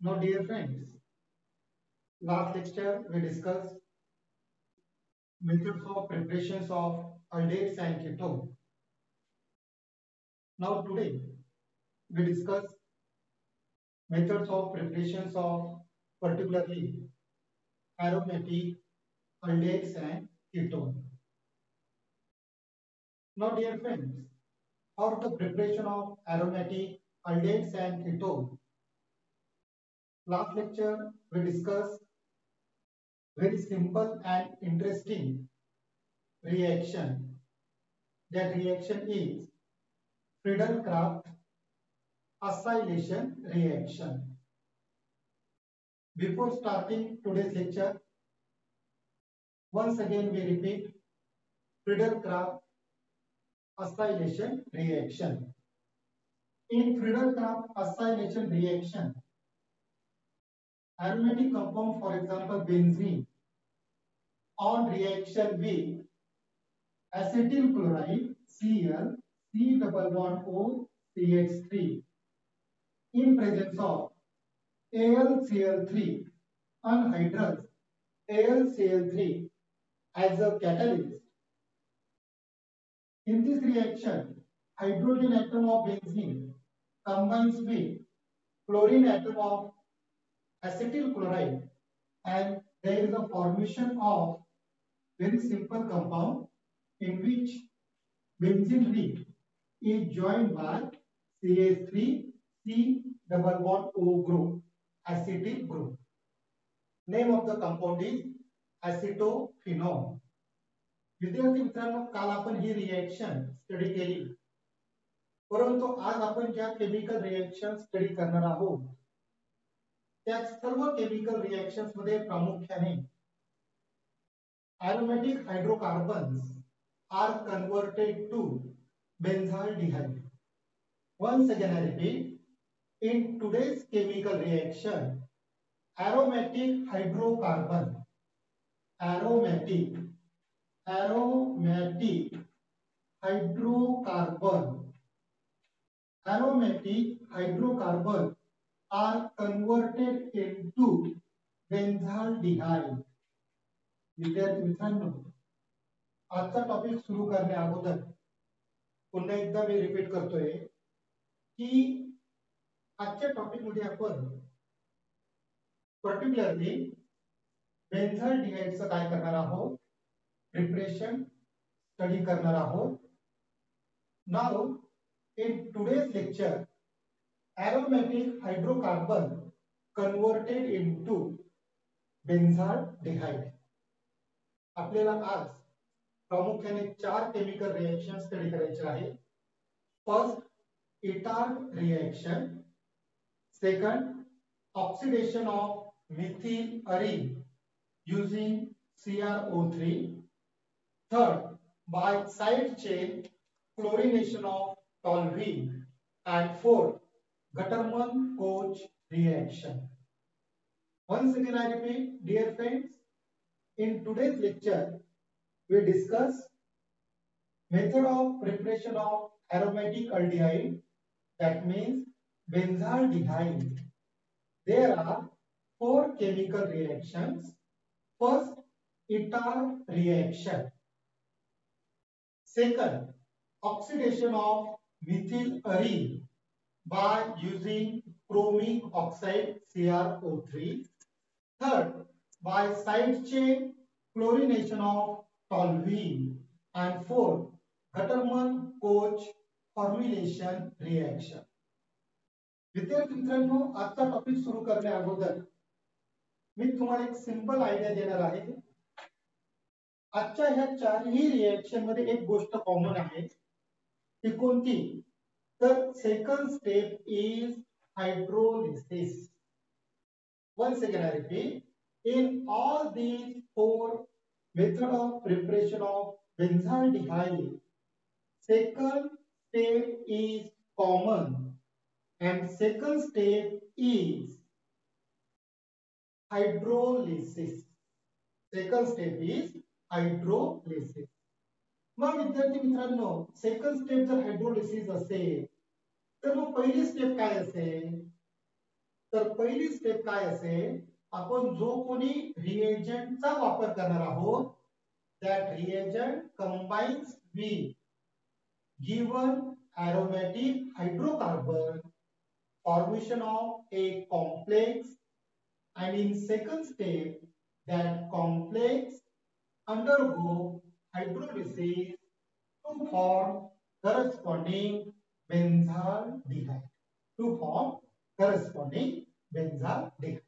Now, dear friends, last lecture we discussed methods of preparations of aldehydes and ketone. Now, today we discuss methods of preparations of particularly aromatic aldehydes and ketone. Now, dear friends, for the preparation of aromatic aldehydes and ketone, last lecture we discussed very simple and interesting reaction. That reaction is Friedel-Crafts acylation reaction. Before starting today's lecture, once again we repeat Friedel-Crafts acylation reaction. In Friedel-Crafts acylation reaction, aromatic compound, for example benzene, on reaction with acetyl chloride Cl C double bond O CH3 in presence of AlCl3 anhydrous AlCl3 as a catalyst. In this reaction, hydrogen atom of benzene combines with chlorine atom of acetyl chloride and there is a formation of very simple compound in which benzene ring is joined by CH3 C double bond O group, acetyl group. Name of the compound is acetophenone. विद्यार्थी मित्रांनो, काल आपण ही reaction study केली, परंतु आज आपण ज्या chemical reaction study करणार आहोत त्या सर्व केमिकल रिएक्शन्स मध्ये प्रामुख्याने aromatic hydrocarbons are converted to benzaldehyde. Once again I repeat, in today's chemical reaction, aromatic hydrocarbon, aromatic hydrocarbon are converted into benzaldehyde. विद्यार्थी मित्रांनो, आजचा टॉपिक सुरू करण्या अगोदर पुन्हा एकदा मी रिपीट करतोय की आजच्या टॉपिक मध्ये आपण पर्टिक्युलरली बेन्झाल्डिहाइडचं काय करणार आहोत, प्रिपरेशन स्टडी करणार आहोत. Now in today's lecture, aromatic hydrocarbon converted into बेन्झाल्डिहाइड. आपल्याला आज प्रामुख्याने चार केमिकल रिएक्शन स्टडी करायचे आहे. First Etard reaction, second oxidation of Mithil Areen using CrO3, third by side chain chlorination of toluene, and fourth Gattermann-Koch reaction. Once again I repeat, dear friends, in today's lecture we discuss method of preparation of aromatic aldehyde, that means benzaldehyde. There are four chemical reactions. First, Itard reaction. Second, oxidation of methyl arene by using chromic oxide CrO3. Third, by side chain chlorination of toluene. And fourth, Gattermann-Koch formulation reaction. विद्यार्थी मित्रांनो, आजचा topic सुरू करण्या अगोदर मी तुम्हाला एक simple idea देणार आहे. आजच्या ह्या चारही रिएक्शन मध्ये एक गोष्ट कॉमन आहे, ती कोणती? तर second step is hydrolysis. Once again I repeat, in all these four method of preparation of benzaldehyde, second step is common and second step is hydrolysis. Second step is hydrolysis. मग विद्यार्थी मित्रांनो, second step जर hydrolysis असेल तर मग पहिली step काय असेल? तर पहिली स्टेप काय असेल, आपण जो कोणी रिएजंटचा वापर करणार आहोत, that reagent combines with given aromatic hydrocarbon, formation of a complex, and in second step that complex undergo hydrolysis to form corresponding benzaldehyde. To form corresponding benzaldehyde.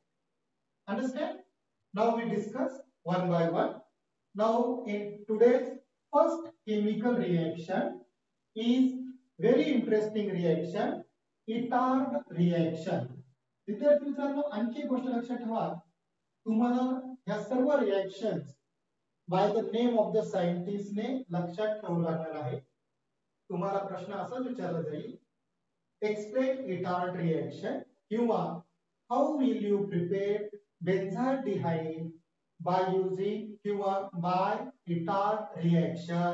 Understand? Now we discuss one by one. Now in today's first chemical reaction is very interesting reaction, Itard reaction. विद्यार्थी मित्रांनो, आणखी एक गोष्ट लक्षात ठेवा, तुम्हाला या सर्व reactions by the name of the scientist ने लक्षात ठेवावं लागणार आहे. तुम्हाला प्रश्न असाच विचारला जाईल, एक्सप्लेन इटार्ड रिएक्शन किंवा how will you prepare benzaldehyde by using किंवा by Itard reaction,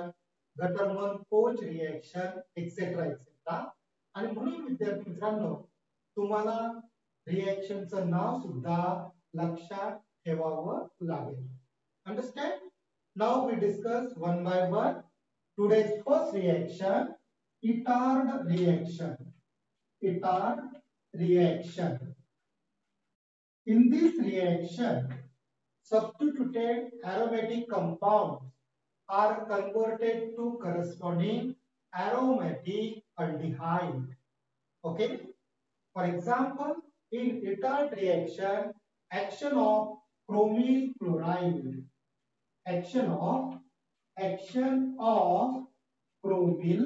Gattermann-Koch reaction, etc. etc. आणि म्हणून विद्यार्थी मित्रांनो, तुम्हाला रिएक्शनचं नाव सुद्धा लक्षात ठेवावं लागेल. Understand? Now we discuss one by one. Today's first reaction, Itard reaction. Itard reaction. In this reaction, substituted aromatic compounds are converted to corresponding aromatic aldehyde. Okay? For example, in Itard reaction, action of chromyl chloride, action of chromyl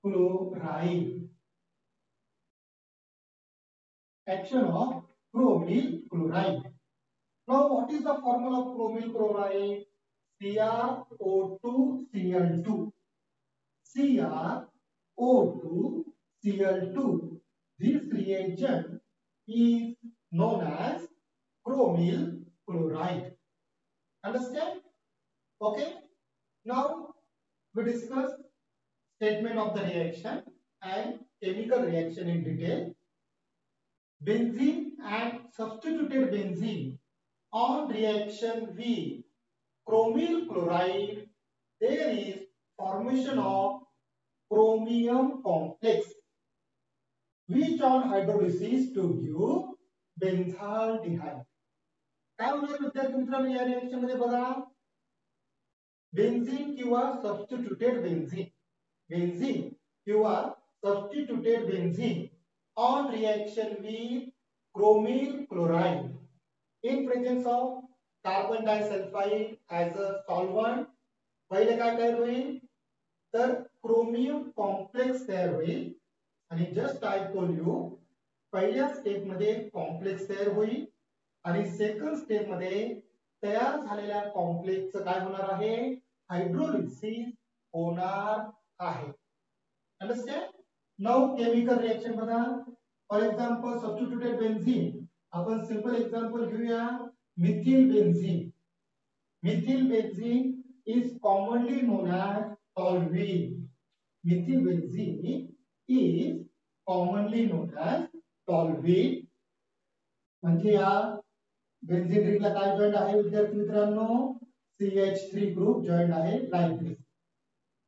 chloride. Action of chromyl chloride. Now, what is the formula of chromyl chloride? CrO2Cl2. CrO2Cl2. This reagent is known as chromyl chloride. Understand? Okay. Now, we discuss statement of the reaction and chemical reaction in detail. Benzene and substituted benzene on reaction with chromyl chloride, there is formation of chromium complex, which on hydrolysis to give benzaldehyde. काय होणार विद्यार्थी मित्रांनो या reaction मध्ये बघा, benzene किंवा substituted benzene on reaction with chromyl chloride in presence of carbon disulfide as a solvent, पहिले काय तयार होईल, तर क्रोमियम कॉम्प्लेक्स तयार होईल. आणि जस्ट आय टोल्ड यू, पहिल्या स्टेप मध्ये कॉम्प्लेक्स तयार होईल आणि सेकंड स्टेप मध्ये तयार झालेल्या कॉम्प्लेक्सचं काय होणार आहे, हायड्रोलिसिस होणार आहे. अंडरस्टँड? नाउ केमिकल रिएक्शन बघा. फॉर एक्झाम्पल सबस्टिट्यूटेड बेन्झीन, आपण सिंपल एक्झाम्पल घेऊया, Mithil benzene. Mithil benzene is commonly known as toluene. Methyl benzene is commonly known as toluene. म्हणजे या बेन्झीन रिंगला काय जॉइंट आहे विद्यार्थी मित्रांनो, CH3 ग्रुप जॉइंट आहे, like this.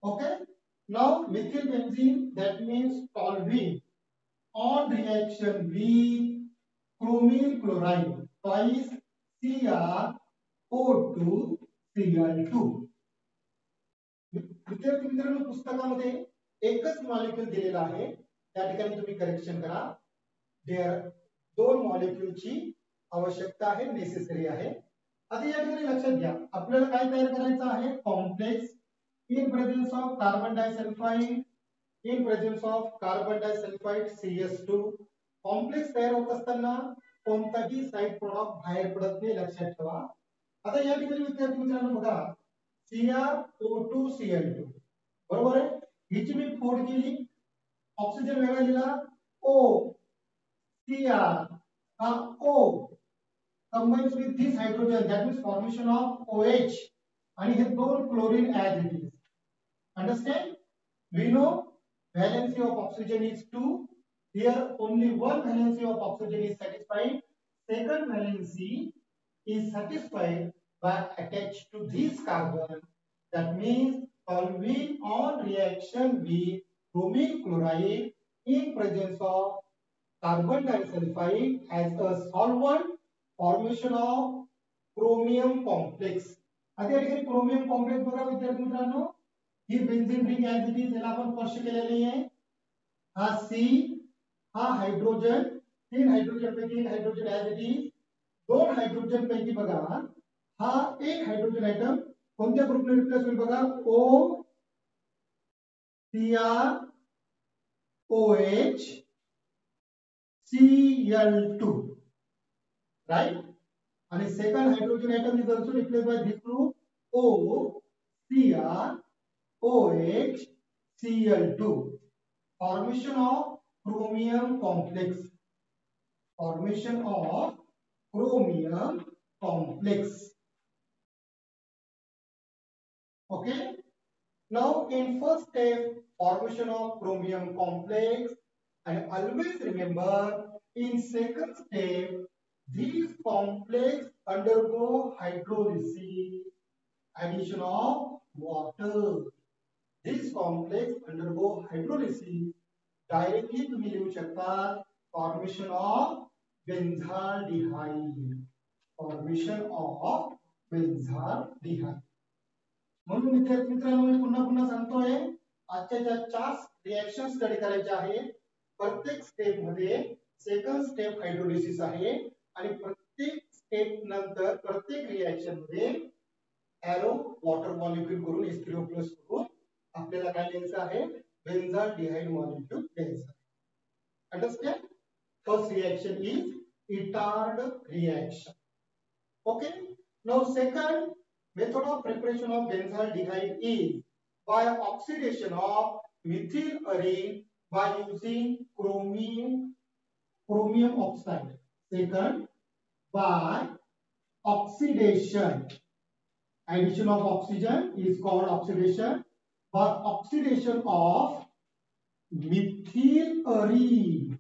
Okay. Now methyl benzene, that means toluene, on reaction with chromyl chloride, twice CrO2Cl2. विद्यार्थी मित्रांनो, पुस्तकामध्ये एकच मॉलिक्यूल दिलेला आहे, त्या ठिकाणी तुम्ही करेक्शन करा. देयर दोन मॉलिक्यूलची आवश्यकता आहे, नेसेसरी आहे. आता या ठिकाणी लक्षात घ्या, आपल्याला काय तयार करायचं आहे, complex in presence of carbon disulfide CH2. Complex तयार होत असताना कोणताही साइड प्रॉडक्ट बाहेर पडत नाही, लक्षात ठेवा. आता या ठिकाणी विद्यार्थी मित्रांनो बघा, CrO2Cl2 बरोबर आहे, हिची मी फोड केली, ऑक्सिजन वेगळा लिहिला, O Cr हा O combines with this hydrogen, that means formation of OH, आणि हे दोन chlorine as it is. Understand? We know valency of oxygen is 2, Here only one valency of oxygen is satisfied. Second valency is satisfied by attached to this carbon. That means toluene on reaction with bromine chloride in presence of carbon disulfide as a solvent, formation of chromium complex. आता या ठिकाणी chromium complex बघा विद्यार्थी मित्रांनो, ही benzene ring as it is याला आपण स्पर्श केलेली आहे. हा सी, हा हायड्रोजन, तीन हायड्रोजन पैकी एक हायड्रोजन ऍज इट इज, दोन हायड्रोजन पैकी बघा हा एक हायड्रोजन आयटम कोणत्या ग्रुपने रिप्लेस होईल बघा, ओ CR OH Cl2, right? And second hydrogen atom is also replaced by this group O Cr OH Cl2. Formation of chromium complex. Formation of chromium complex. Okay. Now in first step, formation of chromium complex, and always remember in second step these complex undergo hydrolysis, addition of water. This complex undergo hydrolysis. Directly तुम्ही लिहू शकता formation of benzaldehyde. Formation of benzaldehyde. म्हणून विद्यार्थी मित्रांनो मी पुन्हा पुन्हा सांगतोय, आजच्या ज्या 4 रिएक्शन स्टडी करायच्या आहेत, प्रत्येक स्टेप मध्ये सेकंड स्टेप हायड्रोलिसिस आहे आणि प्रत्येक स्टेप नंतर प्रत्येक रिएक्शन मध्ये एरो वॉटर मॉलिक्यूल करून H3O+ करून आपल्याला काय लिहायचं आहे, बेन्झाल्डिहाइड मॉलिक्यूल लिहायचं. Understand? First reaction is Etard reaction. Okay, now second method of preparation of benzaldehyde is by oxidation of methylarine by using chromium oxide. Second, by oxidation, addition of oxygen is called oxidation. By oxidation of methylarine.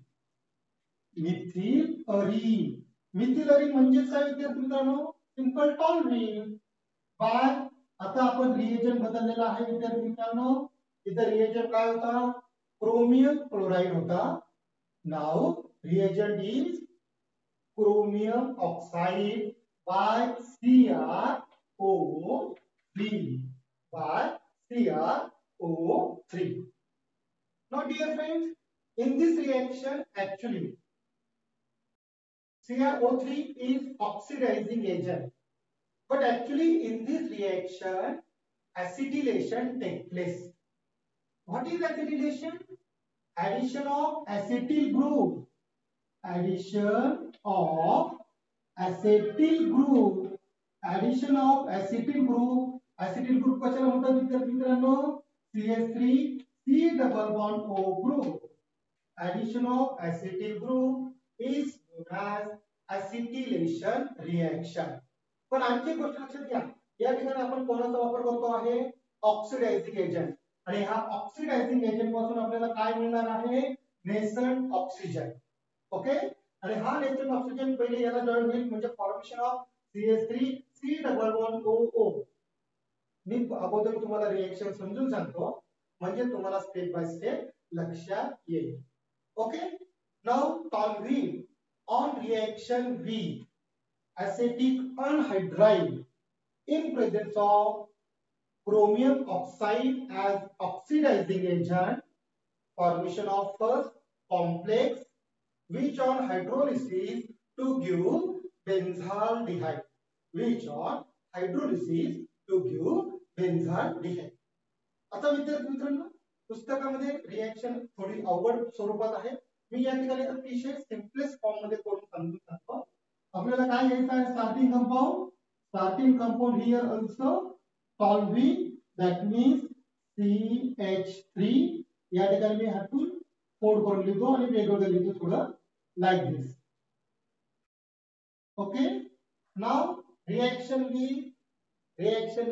मिथिलरीन म्हणजेच काय विद्यार्थी मित्रांनो, simple टॉल्युइन. Bye आता आपण reagent बदललेला आहे विद्यार्थी मित्रांनो, इथं रिएजंट काय होता, क्रोमियम क्लोराइड होता. Now reagent is chromium oxide by CrO3, by CrO3. Now dear friends, in this reaction actually CrO3 is oxidizing agent, but actually in this reaction acetylation takes place. What is acetylation? Addition of acetyl group. Addition of acetyl group. Addition of acetyl group. Acetyl group कशाला म्हणतात विद्यार्थी मित्रांनो, CH3 C double bond O group. Addition of acetyl group is known as acetylation reaction. पण आणखी एक गोष्ट लक्षात घ्या, या ठिकाणी आपण कोणाचा वापर करतो आहे, ऑक्सिडायझिंग एजंट. आणि हा ऑक्सिडायझिंग एजंट पासून आपल्याला काय मिळणार आहे, नेसंट ऑक्सिजन. ओके, आणि हा नेसंट ऑक्सिजन पहिले याला जॉइन होईल म्हणजे formation of CH3 C double bond OO. मी अगोदर तुम्हाला रिएक्शन समजून सांगतो म्हणजे तुम्हाला स्टेप बाय स्टेप लक्षात येईल. Okay, now toluene on reaction with acetic anhydride in presence of chromium oxide as oxidizing agent, formation of first complex which on hydrolysis to give benzaldehyde, which on hydrolysis to give benzaldehyde. आता विद्यार्थी मित्रांनो, पुस्तकामध्ये reaction थोडी अवघड स्वरूपात आहे, मी या ठिकाणी अतिशय सिंपलेस्ट फॉर्म मध्ये करून समजून सांगतो. आपल्याला काय घ्यायचं आहे, starting compound here also toluene, that means CH3. या ठिकाणी मी हातून फोल्ड करून लिहितो आणि वेगवेगळं लिहितो थोडं like this. Okay, now reaction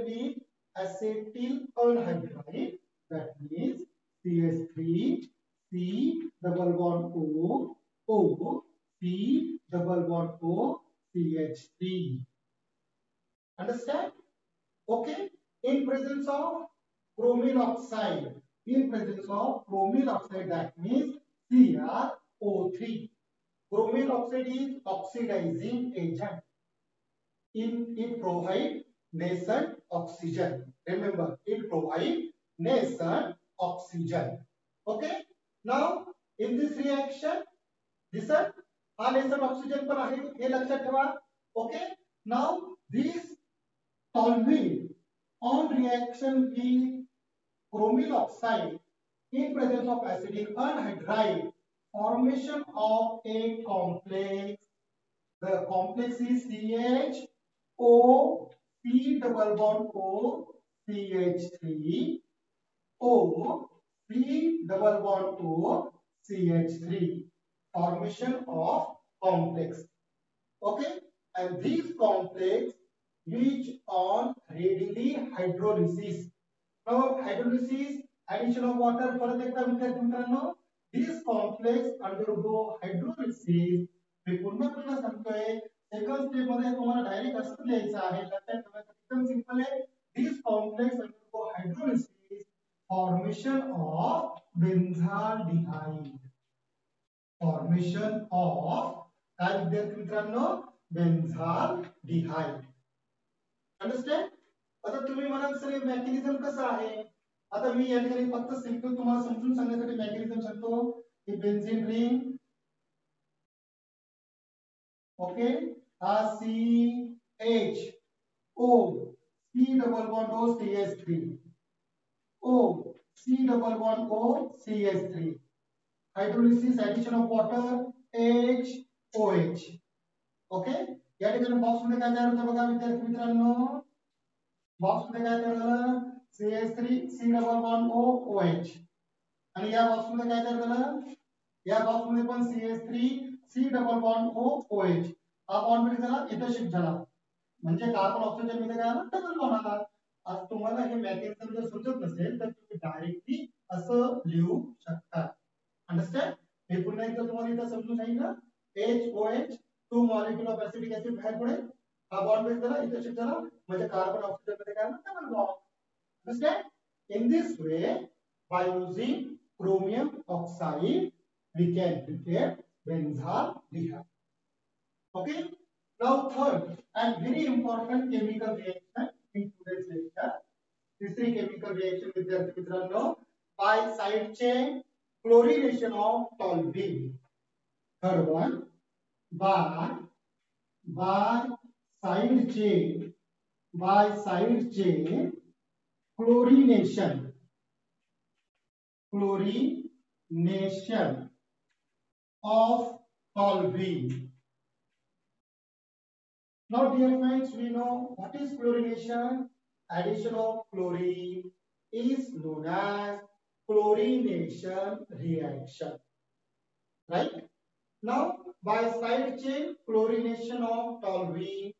with acetyl anhydride, that means CH3 C double bond O, O, C double bond O, CH3. Understand? Okay. In presence of chromyl oxide, in presence of chromyl oxide, that means CrO3. Chromyl oxide is oxidizing agent. It provides nascent oxygen. Remember, it provides nascent oxygen. Okay. Now, in this reaction, दिसत हा nascent oxygen पण आहे हे लक्षात ठेवा. Okay. Now, this toluene on reaction with chromyl oxide in presence of acidic anhydride, formation of a complex. The complex is CHO, C double bond O, CH3, O, C double bond O, CH3. Formation of complex. Okay, and these complex which on readily hydrolysis. Now hydrolysis, addition of water, परत एकदा विद्यार्थी मित्रांनो, these complex undergo hydrolysis. मी पुन्हा सांगतोय, second step मध्ये तुम्हाला direct असं लिहायचं आहे, लक्षात ठेवायचं एकदम सिंपल आहे. these complex undergo hydrolysis, formation of benzaldehyde. Formation of काय विद्यार्थी मित्रांनो, बेन्झाल्डिहाइड. अंडरस्टँड? आता तुम्ही म्हणाल सर मेकॅनिझम कसं आहे. आता मी या ठिकाणी फक्त सिंपल तुम्हाला समजून सांगण्यासाठी मेकॅनिझम सांगतो की बेन्झीन रिंग, ओके, हा CH O, C double bond O, CH3, O, C double bond O, CH3. Hydrolysis, addition of water, HOH. Okay, या ठिकाणी बॉक्स मध्ये काय तयार होतं बघा विद्यार्थी मित्रांनो. बॉक्स मध्ये काय तयार झालं, CH3, C double bond O, OH. आणि या बॉक्स मध्ये काय तयार झालं, या बॉक्स मध्ये पण CH3, C double bond O, OH. हा बॉन्ड मध्ये झाला, इथं शिफ्ट झाला, म्हणजे कार्बन ऑक्सिजन मध्ये काय आला, डबल बॉन्ड आला. आज तुम्हाला हे मेकॅनिझम जर समजत नसेल तर तुम्ही डायरेक्टली असं लिहू शकता. अंडरस्टँड? हे पुन्हा एकदा तुम्हाला इथं समजून सांगितलं. HOH, 2 molecule of acetic acid बाहेर पडेल, हा बॉन्ड ब्रेक झाला, इथं शिफ्ट झाला, म्हणजे कार्बन ऑक्सिजन मध्ये काय आला, double bond. Understand? In this way, by using chromium oxide, we can prepare benzaldehyde. Okay. Now third and very important chemical reaction in today's lecture. तिसरी chemical reaction विद्यार्थी मित्रांनो, by side chain chlorination of toluene. Third one, by side chain, by side chain chlorination of toluene. Now dear friends, we know what is chlorination. Addition of chlorine is known as chlorination reaction, right? Now by side chain chlorination of toluene,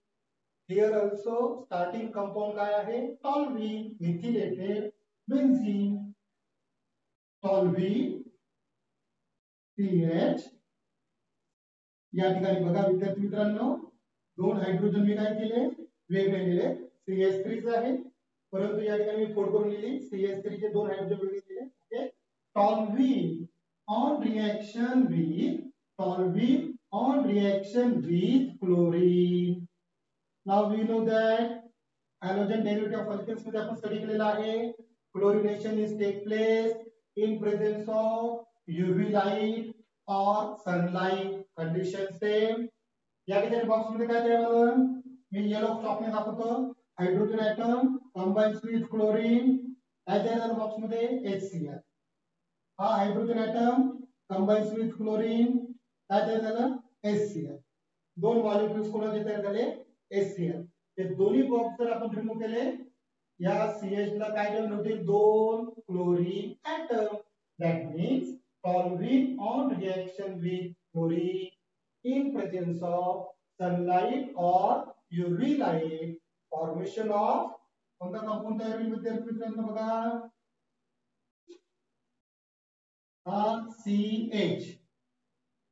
here also starting compound काय आहे, toluene, methylated benzene, toluene CH. या ठिकाणी बघा विद्यार्थी मित्रांनो, दोन hydrogen मी काय केले, वेगळे लिहिले, CH3 चे आहे, परंतु या ठिकाणी मी फोड करून लिहिली, CH3 चे दोन हायड्रोजन वेगळे लिहिले. Okay, toluene on reaction with chlorine. Now we know that halogen derivative of alkenes मध्ये आपण स्टडी केलेला आहे. Chlorination is take place in presence of UV light or sunlight. Condition same. या ठिकाणी बॉक्स मध्ये काय तयार झालं, मी येलो चॉकने दाखवतो. Hydrogen atom combines with chlorine, काय तयार झालं बॉक्स मध्ये, HCl. हा hydrogen atom combines with chlorine, काय तयार झालं, HCl. दोन मॉलिक्युल्स कोणाचे तयार झाले, HCl. ते दोन्ही बॉक्स जर आपण रिमूव्ह केले, या CH ला काय घेऊन होतील, दोन chlorine atom. That means toluene on reaction with chlorine in presence of sunlight or UV light, formation of कोणता कंपाऊंड तयार होईल विद्यार्थी मित्रांनो बघा, हा CH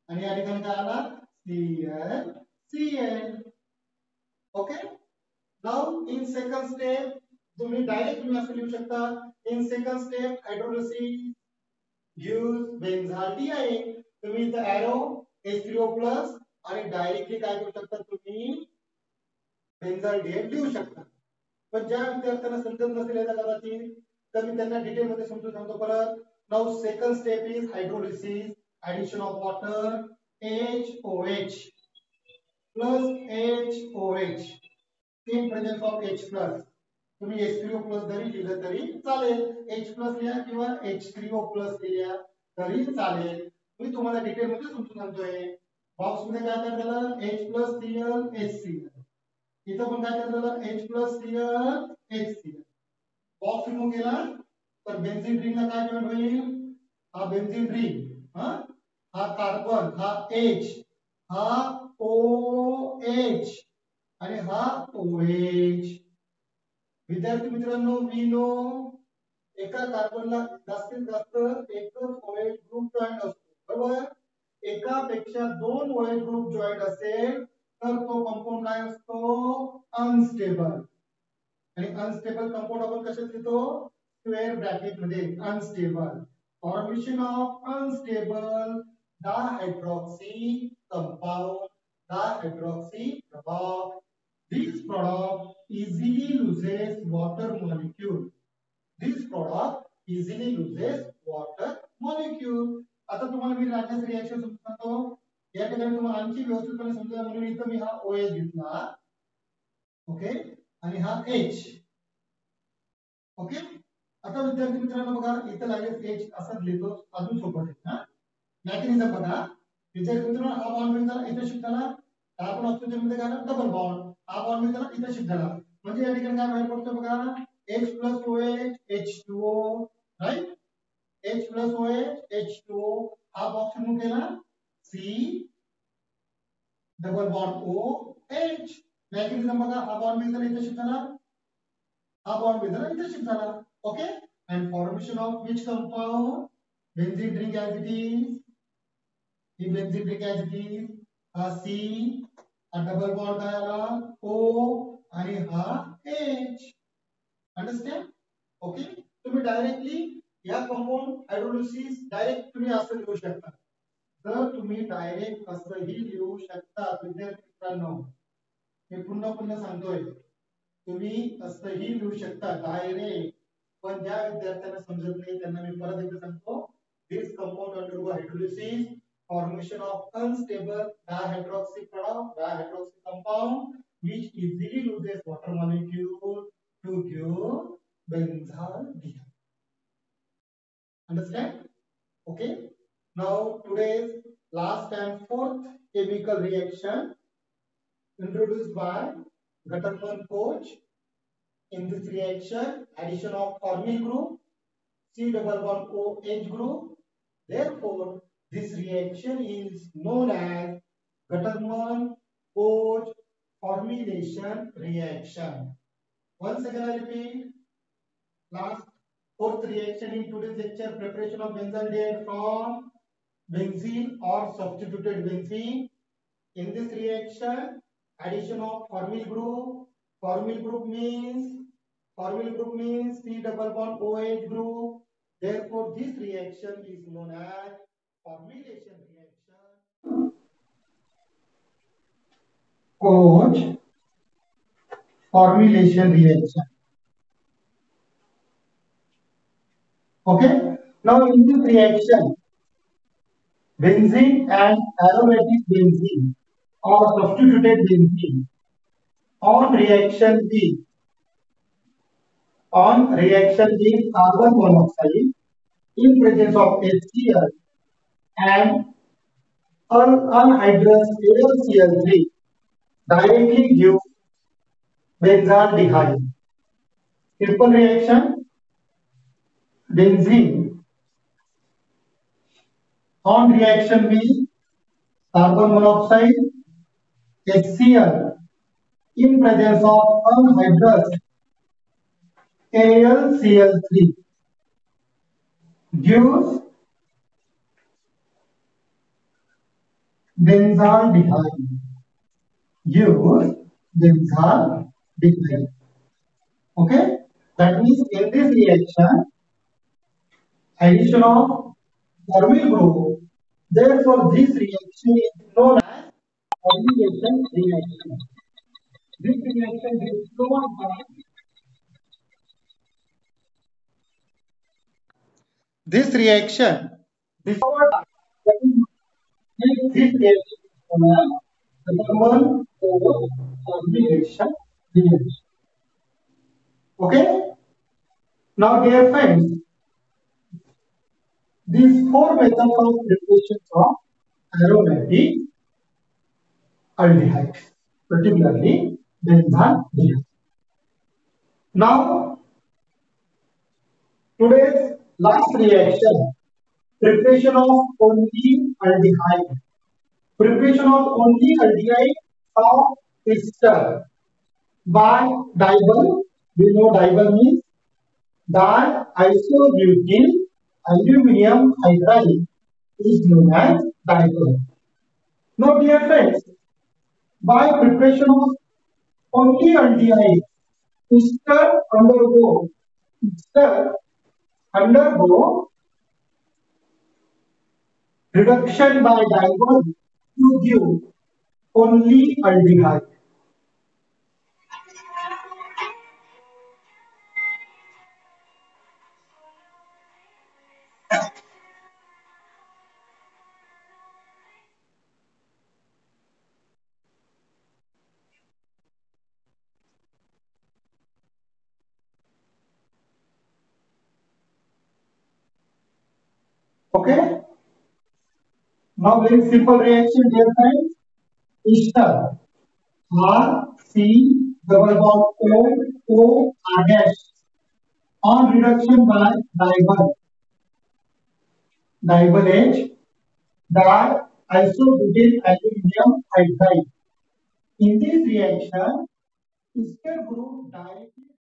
आणि या ठिकाणी काय आला ClCl. Okay. Now in second step तुम्ही असं लिहू शकता. In second step hydrolysis gives benzal DI. तुम्ही इथं एरो H3O प्लस आणि डायरेक्टली काय करू शकता तुम्ही बेंझाल DI लिहू शकता. पण ज्या विद्यार्थ्यांना समजत नसेल याचा कदाचित तर मी त्यांना डिटेल मध्ये समजून सांगतो परत. Now second step is hydrolysis addition of water HOH plus HOH in presence of H plus. तुम्ही H3O प्लस जरी लिहिलं तरी चालेल. H प्लस लिहा किंवा H3O प्लस लिहा तरी चालेल. मी तुम्हाला डिटेल मध्ये समजून सांगतोय. बॉक्स मध्ये काय तयार झालं H प्लस Cl HCl. इथं पण काय तयार झालं H plus Cl HCl. Box remove केला तर बेन्झीन रिंगला काय जॉईंट होईल. हा बेन्झीन रिंग हा कार्बन हा H हा OH आणि हा OH. विद्यार्थी मित्रांनो वी नो एका कार्बनला जास्तीत जास्त एकच OH ग्रुप जॉईंट असतो बरोबर. एकापेक्षा दोन OH ग्रुप जॉईंट असेल तर तो कंपाऊंड काय असतो अनस्टेबल. आणि अनस्टेबल कंपाऊंड आपण कशात लिहितो स्क्वेअर ब्रॅकेट मध्ये unstable. Formation of unstable dihydroxy compound dihydroxy product. This product easily loses water molecule. This product easily loses water molecule. आता तुम्हाला मी लागण्याचं रिएक्शन सांगतो. या ठिकाणी तुम्हाला आणखी व्यवस्थितपणे समजा म्हणून इथं मी हा OH घेतला. ओके आणि हा H. ओके. आता विद्यार्थी मित्रांनो बघा इथं लागेल H असंच लिहितो अजून सोपं आहे हा. मॅकॅनिझम बघा. विद्यार्थी मित्रांनो हा बॉन्ड मी त्याला इथं शिफ्ट झाला. कार्बन ऑक्सिजन मध्ये काय डबल बॉन्ड. हा बॉन्ड मी त्याला इथं शिफ्ट झाला. म्हणजे या ठिकाणी काय बाहेर पडतो बघा H plus OH H2O right. H plus OH H2O हा बॉक्स रिमूव्ह केला C double bond OH. Mechanism बघा हा बॉन्ड मी त्याला इथं शिफ्ट झाला. हा बॉन्ड मी त्याला इथं शिफ्ट झाला. Okay. and formation of which compound benzene ring as it is. He benzene ring as it is. हा C हा डबल बॉन्ड काय आला O आणि हा H. अंडरस्टँड. ओके. तुम्ही डायरेक्टली या कंपाऊंड हायड्रोलिसिस डायरेक्ट तुम्ही असं लिहू शकता. जर तुम्ही डायरेक्ट असंही लिहू शकता विद्यार्थी मित्रांनो मी पुन्हा पुन्हा सांगतोय तुम्ही असंही लिहू शकता डायरेक्ट. पण ज्या विद्यार्थ्यांना समजत नाही त्यांना मी परत एकदा सांगतो. This compound undergo hydrolysis formation of unstable dihydroxy product dihydroxy compound which easily loses water molecule to give benzyl DI. Understand? Okay. Now today's last and fourth chemical reaction introduced by Gattermann Koch. In this reaction addition of formyl group C double bond OH group. Therefore this reaction is known as Gattermann Koch formylation reaction. Once again I repeat. Last fourth reaction in today's lecture preparation of benzyl DI from benzene or substituted benzene. In this reaction addition of formyl group. Formyl group means C double bond OH group. Therefore this reaction is known as formylation reaction. Koch formylation reaction. Okay. Now in this reaction benzene and aromatic benzene or substituted benzene on reaction with carbon monoxide in presence of HCl and anhydrous AlCl3 directly give benzaldehyde. Simple reaction. Benzene on reaction with carbon monoxide HCl in presence of anhydrous AlCl3 gives benzaldehyde. Use benzaldehyde. Okay? That means in this reaction, addition of formyl group. Therefore, this reaction is known as oxidation reaction. This reaction is known as this reaction. This this reaction is known as thermal oxidation reaction. Okay. Now, dear friends, these four methods of preparation of aromatic aldehydes, particularly benzaldehyde. Now, today's last reaction, preparation of only aldehyde. Preparation of only aldehyde of ester by diol. We know diol means diisobutyl aluminum hydride is known as diol. Now, dear friends, by preparation of only aldehyde, ester ester undergo reduction by diol to give only aldehyde. Okay? Now very simple reaction, dear friends. Ester R C double bond O R dash on reduction by diol H diisobutyl aluminum hydride. In this reaction, ester group directly